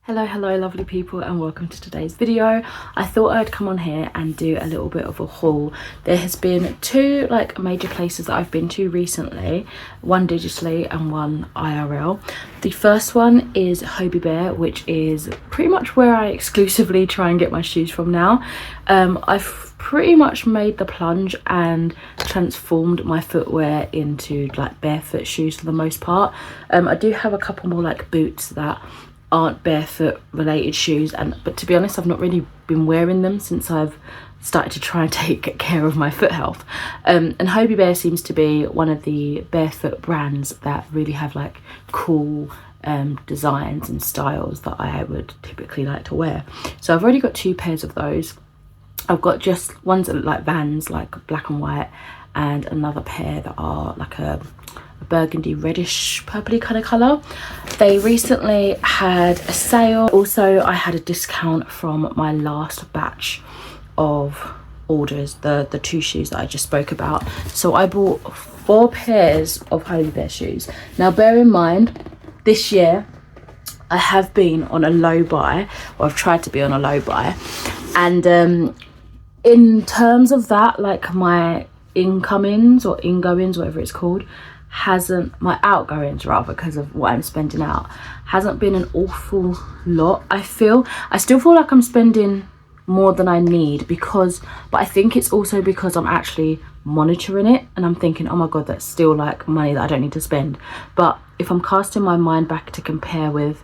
Hello lovely people, and welcome to today's video. I thought I'd come on here and do a little bit of a haul. There has been two major places that I've been to recently, one digitally and one IRL. The first one is Hobibear, which is pretty much where I exclusively try and get my shoes from now. I've pretty much made the plunge and transformed my footwear into barefoot shoes for the most part. I do have a couple more boots that aren't barefoot related shoes, but to be honest, I've not really been wearing them since I've started to try and take care of my foot health. And Hobibear seems to be one of the barefoot brands that really have cool designs and styles that I would typically like to wear. So I've already got two pairs of those. I've got just ones that look like Vans, black and white, and another pair that are a burgundy reddish purpley kind of colour. They recently had a sale. Also, I had a discount from my last batch of orders, the two shoes that I just spoke about. So I bought 4 pairs of Hobibear shoes. Now bear in mind, this year I have been on a low buy, or I've tried to be on a low buy, and in terms of that, my incomings or ingoings, whatever it's called, my outgoings rather, because of what I'm spending out, hasn't been an awful lot. I still feel like I'm spending more than I need, but I think it's also because I'm actually monitoring it and I'm thinking, oh my god, that's still money that I don't need to spend. But if I'm casting my mind back to compare with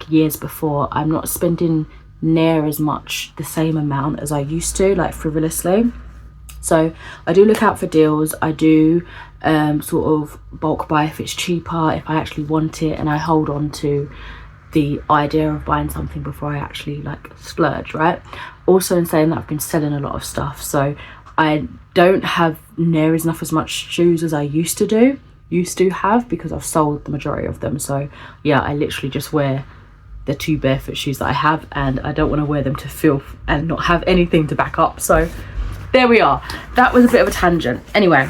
years before, I'm not spending near as much, the same amount as I used to, frivolously. So I do look out for deals. I do sort of bulk buy if it's cheaper, if I actually want it, and I hold on to the idea of buying something before I actually splurge, right? Also, in saying that, I've been selling a lot of stuff, so I don't have near as much shoes as I used to have, because I've sold the majority of them. So yeah, I literally just wear the 2 barefoot shoes that I have, and I don't want to wear them to filth and not have anything to back up. So there we are. That was a bit of a tangent. Anyway,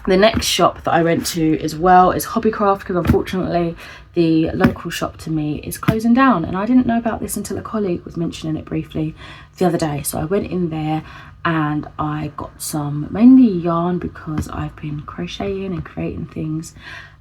the next shop that I went to as well is Hobbycraft, because unfortunately the local shop to me is closing down, and I didn't know about this until a colleague was mentioning it briefly the other day. So I went in there and I got some mainly yarn, because I've been crocheting and creating things,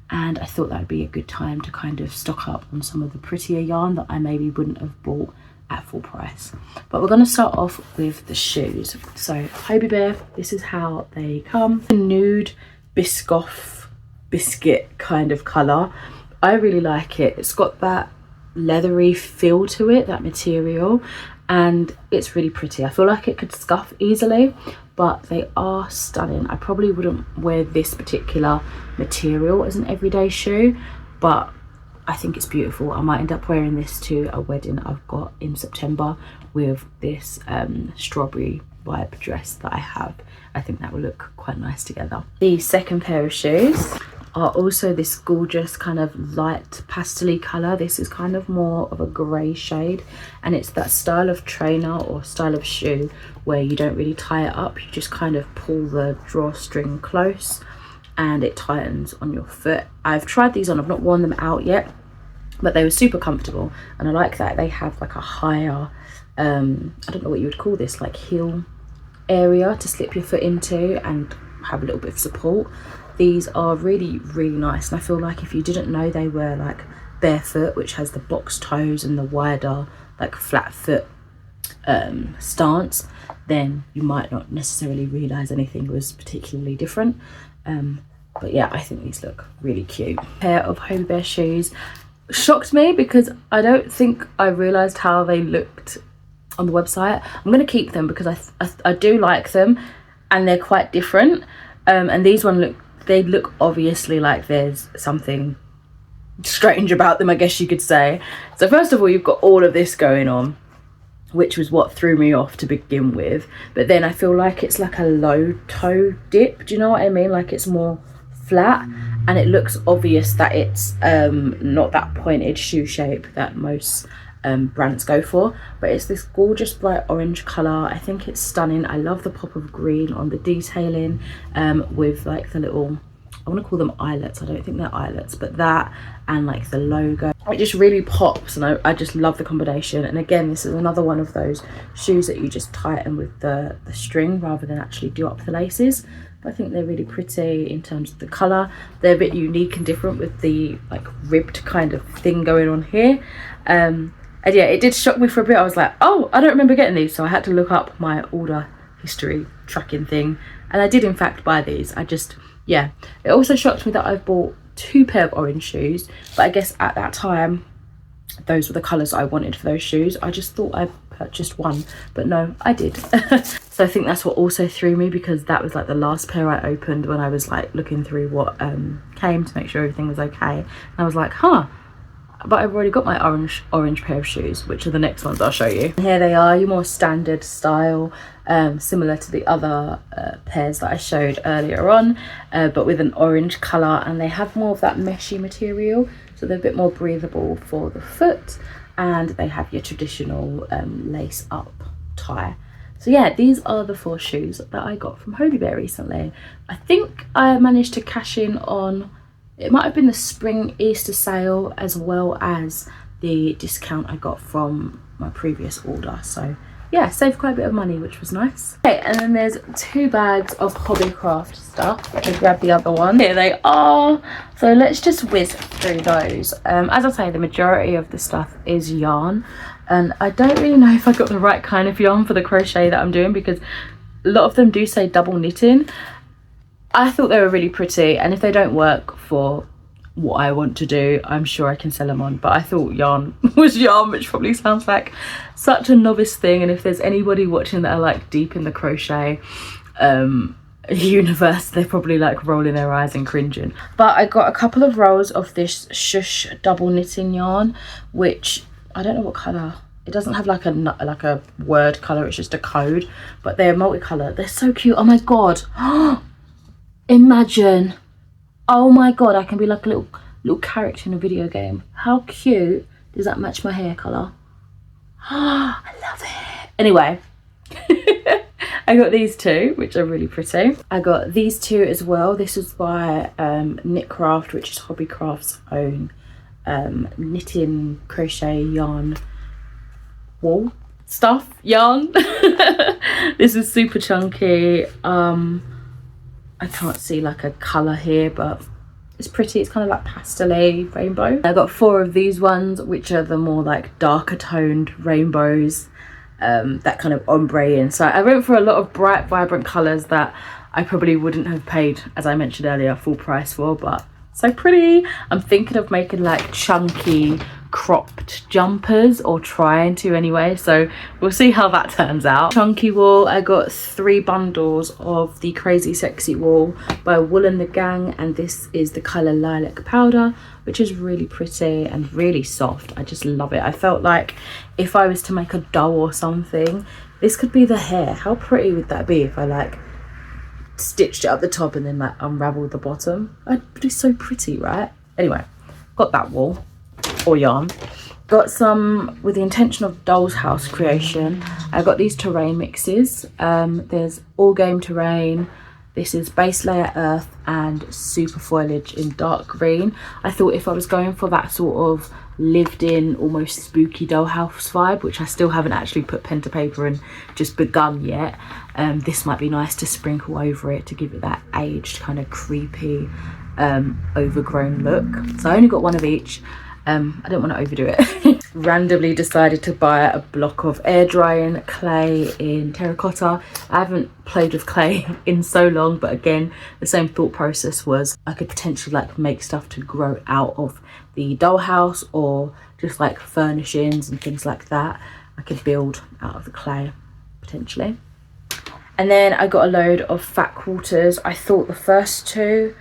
and I thought that would be a good time to kind of stock up on some of the prettier yarn that I maybe wouldn't have bought at full price. But we're going to start off with the shoes. So Hobibear, this is how they come. A nude biscuit kind of colour. I really like it. It's got that leathery feel to it, that material, and it's really pretty. I feel like it could scuff easily, but they are stunning. I probably wouldn't wear this particular material as an everyday shoe, but I think it's beautiful. I might end up wearing this to a wedding I've got in September with this strawberry vibe dress that I have. I think that will look quite nice together. The second pair of shoes are also this gorgeous kind of light pastel-y colour. This is kind of more of a grey shade, and it's that style of trainer or style of shoe where you don't really tie it up. You just kind of pull the drawstring close and it tightens on your foot. I've tried these on, I've not worn them out yet, but they were super comfortable, and I like that they have a higher I don't know what you would call this, heel area to slip your foot into and have a little bit of support. These are really nice, and I feel like if you didn't know they were barefoot, which has the box toes and the wider flat foot stance, then you might not necessarily realize anything was particularly different. But yeah, I think these look really cute. Pair of Hobibear shoes shocked me, because I don't think I realized how they looked on the website. I'm going to keep them because I do like them, and they're quite different. And these they look obviously like there's something strange about them, I guess you could say. So first of all, you've got all of this going on, which was what threw me off to begin with. But then I feel like it's a low toe dip. Do you know what I mean? It's more flat, and it looks obvious that it's not that pointed shoe shape that most brands go for, but it's this gorgeous bright orange colour. I think it's stunning. I love the pop of green on the detailing with the little I want to call them eyelets, I don't think they're eyelets, but that and like the logo, it just really pops, and I just love the combination. And again, this is another one of those shoes that you just tighten with the string rather than actually do up the laces. But I think they're really pretty in terms of the colour. They're a bit unique and different with the like ribbed kind of thing going on here. And yeah, it did shock me for a bit. I was like, oh, I don't remember getting these, so I had to look up my order history tracking thing, and I did in fact buy these. Yeah, it also shocked me that I've bought 2 pair of orange shoes, but I guess at that time those were the colours I wanted for those shoes. I just thought I purchased one, but no, I did. So I think that's what also threw me, because that was like the last pair I opened when I was like looking through what came to make sure everything was okay, and I was like, huh, but I've already got my orange pair of shoes, which are the next ones I'll show you. And here they are, your more standard style, similar to the other pairs that I showed earlier on, but with an orange colour, and they have more of that meshy material, so they're a bit more breathable for the foot, and they have your traditional lace up tie. So yeah, these are the 4 shoes that I got from Hobibear recently. I think I managed to cash in on, it might have been the spring Easter sale as well as the discount I got from my previous order. So yeah, saved quite a bit of money, which was nice. Okay, and then there's 2 bags of Hobbycraft stuff. I grabbed the other one. Here they are. So let's just whiz through those. As I say, the majority of the stuff is yarn, and I don't really know if I got the right kind of yarn for the crochet that I'm doing, because a lot of them do say double knitting. I thought they were really pretty, and if they don't work for what I want to do, I'm sure I can sell them on, but I thought yarn was yarn, which probably sounds like such a novice thing, and if there's anybody watching that are like deep in the crochet universe, they're probably like rolling their eyes and cringing. But I got a couple of rolls of this shush double knitting yarn, which I don't know what colour. It doesn't have like a word colour, it's just a code, but they're multicolour. They're so cute. Oh my god. Imagine, oh my god, I can be like a little character in a video game. How cute. Does that match my hair colour? I love it. Anyway, I got these 2, which are really pretty. I got these 2 as well. This is by Knitcraft, which is Hobbycraft's own knitting, crochet, yarn, wool stuff, yarn. This is super chunky. I can't see like a colour here, but it's pretty. It's kind of like pastel-y rainbow. I got 4 of these ones, which are the more like darker toned rainbows, that kind of ombre in. So I went for a lot of bright, vibrant colours that I probably wouldn't have paid, as I mentioned earlier, full price for, but so pretty. I'm thinking of making like chunky cropped jumpers, or trying to anyway, so we'll see how that turns out. Chunky wool, I got 3 bundles of the Crazy Sexy wool by Wool and the Gang, and this is the colour Lilac Powder, which is really pretty and really soft. I just love it. I felt like if I was to make a doll or something, this could be the hair. How pretty would that be if I like stitched it up the top and then like unraveled the bottom? It'd be so pretty, right? Anyway, got that wool or yarn. Got some with the intention of doll's house creation. I got these terrain mixes. There's All Game Terrain, this is Base Layer Earth, and Super Foliage in dark green. I thought if I was going for that sort of lived in, almost spooky dollhouse vibe, which I still haven't actually put pen to paper and just begun yet, this might be nice to sprinkle over it to give it that aged kind of creepy overgrown look. So I only got 1 of each. I don't want to overdo it. Randomly decided to buy a block of air drying clay in terracotta. I haven't played with clay in so long, but again, the same thought process was I could potentially like make stuff to grow out of the dollhouse, or just like furnishings and things like that. I could build out of the clay potentially. And then I got a load of fat quarters. I thought the first 2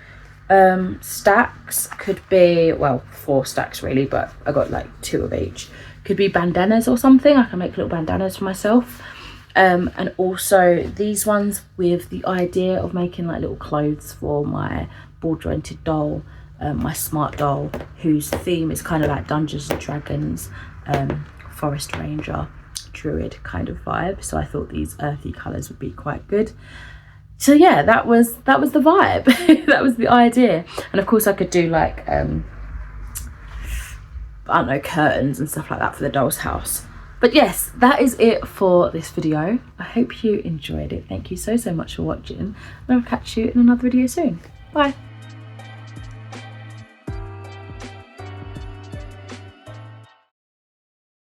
stacks could be, well, 4 stacks really, but I got like 2 of each. Could be bandanas or something. I can make little bandanas for myself. And also these ones with the idea of making like little clothes for my ball jointed doll, my smart doll, whose theme is kind of like Dungeons and Dragons, forest ranger, druid kind of vibe. So I thought these earthy colours would be quite good. So yeah, that was the vibe. That was the idea. And of course I could do like I don't know, curtains and stuff like that for the doll's house. But yes, that is it for this video. I hope you enjoyed it. Thank you so much for watching, and I'll catch you in another video soon. Bye.